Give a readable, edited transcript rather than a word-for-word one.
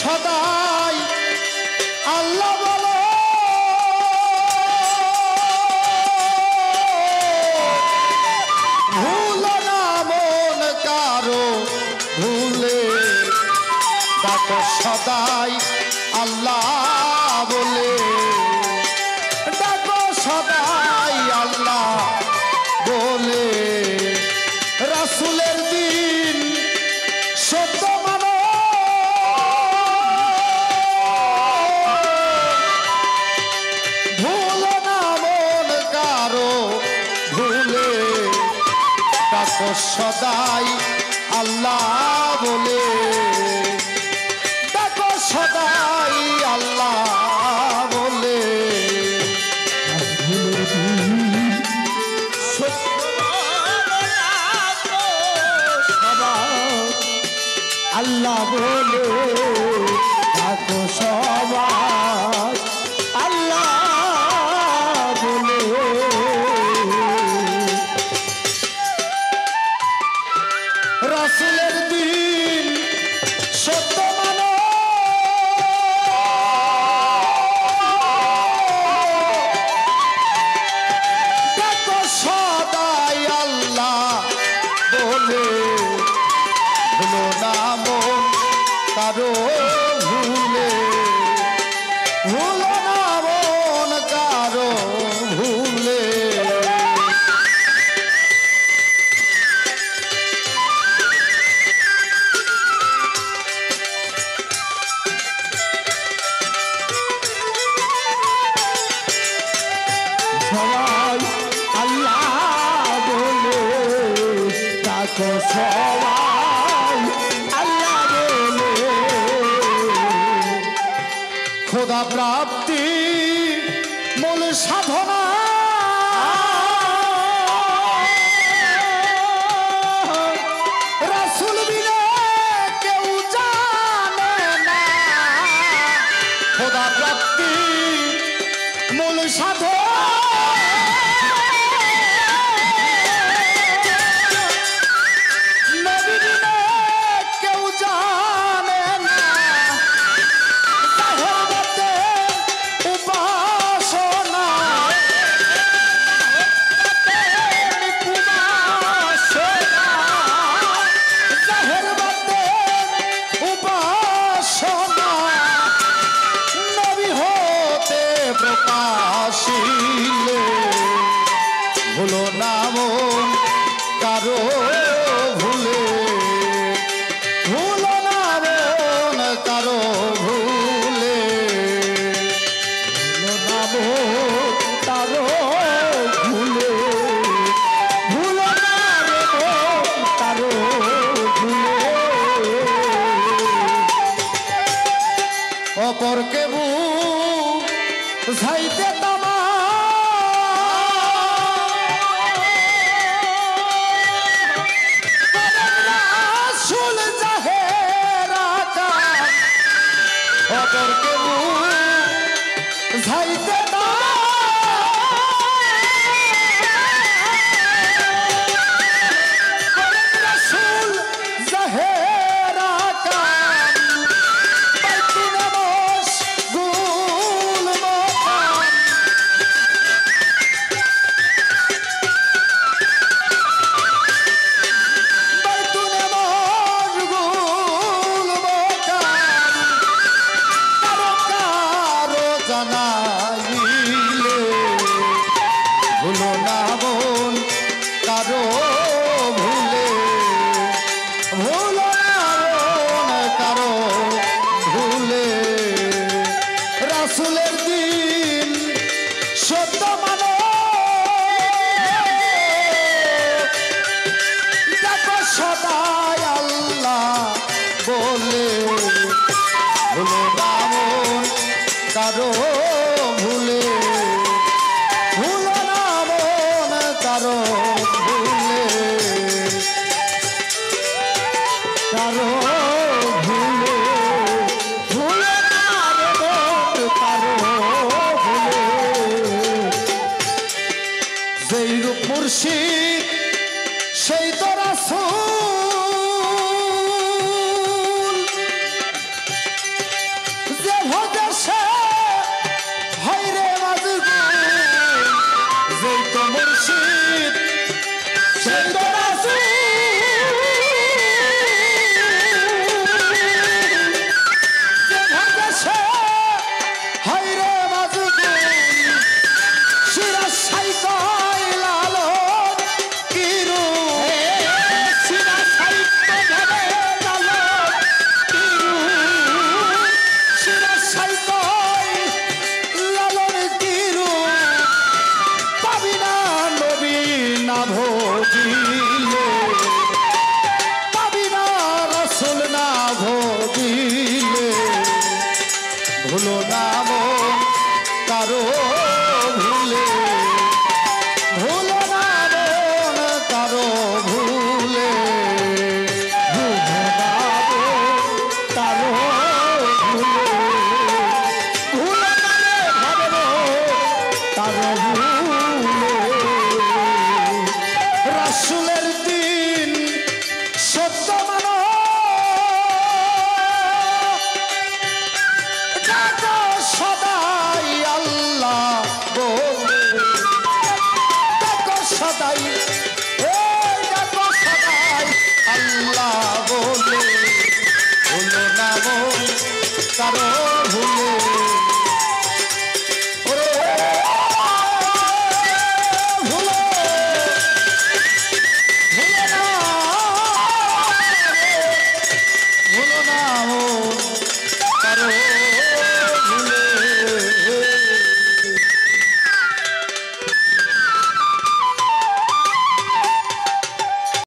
সদাই আল্লাহ বলো ভুলো না মন কারো ভুলে ডাকো সদাই আল্লাহ বলে ডাকো সদাই আল্লাহ বলে রাসূলের দিন সত্য মানো ভুলো না মন কারো ভুলে ডাকো সদাই আল্লাহ বলে ডাকো সদাই আল্লাহ বলে আল্লাহ বলে ডাকো সবাই আল্লাহ বলে রাসূলের দিন সত্য মানো ডাকো সদাই আল্লাহ বলে ভুলো না মন কারো ভুলে ভুলো না মন কারো ভুলে সবাই আল্লাহ বলে ডাকো সবাই আল্লাহ বলে খোদা প্রাপ্তি মূল সাধনা রাসূল বিনে কেউ জানে না খোদা প্রাপ্তি মূল সাধনা ভুলো না মন কারো ভুলে ভুলো না মন কারো ভুলে ভুলো না মন কারো ভুলে ভুলো না মন কারো ভুলে অপরকে বুঝাইতে তামা অপরকে বুঝাইতে রাসূল জাহেরা কাম বাইতুল মশগুল মকাম বাইতুল মশগুল মকাম জানাইলে ভুলো না মন কারো ভুলে ভুলো না মন কারো ভুলে রাসূলের দিন সত্য মানো ডাকো সদাই আল্লাহ বলে ভুলো না মন কারো ভুলে ভুলো না মন কারো ভুলে কারো ভুলে ভুলো না মন কারো ভুলে যেই রূপ মুর্শিদ সেই তো রাসূল ভদেশে হইরে মাজগুন যেই তো মুর্শিদ সেই তো রাসূল যে ভদেশে হইরে মাজগুন শিরা সাইকয় লালন কিরু শিরা সাইকয় লালন কিরু শিরা সাইকয় লালন কিরু পাবি না নবী না ভজিলে পাবি না রাসূল না ভজিলে ভুলো না মন কারো ভুলে